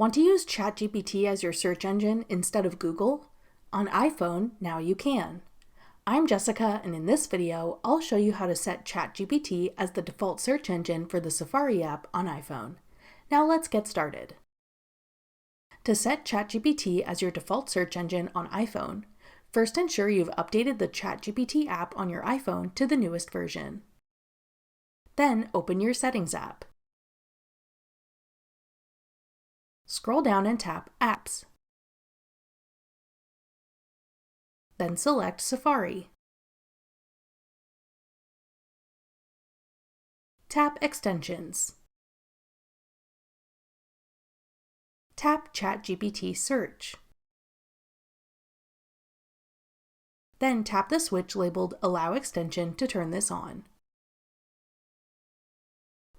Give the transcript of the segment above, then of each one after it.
Want to use ChatGPT as your search engine instead of Google? On iPhone, now you can. I'm Jessica, and in this video, I'll show you how to set ChatGPT as the default search engine for the Safari app on iPhone. Now let's get started. To set ChatGPT as your default search engine on iPhone, first ensure you've updated the ChatGPT app on your iPhone to the newest version. Then open your Settings app. Scroll down and tap Apps. Then select Safari. Tap Extensions. Tap ChatGPT Search. Then tap the switch labeled Allow Extension to turn this on.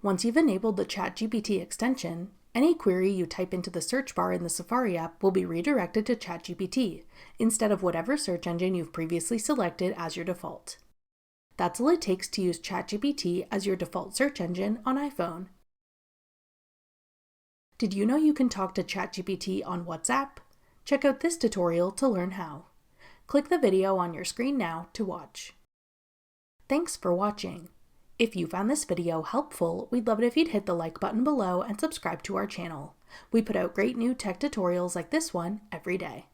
Once you've enabled the ChatGPT extension, any query you type into the search bar in the Safari app will be redirected to ChatGPT, instead of whatever search engine you've previously selected as your default. That's all it takes to use ChatGPT as your default search engine on iPhone. Did you know you can talk to ChatGPT on WhatsApp? Check out this tutorial to learn how. Click the video on your screen now to watch. Thanks for watching. If you found this video helpful, we'd love it if you'd hit the like button below and subscribe to our channel. We put out great new tech tutorials like this one every day.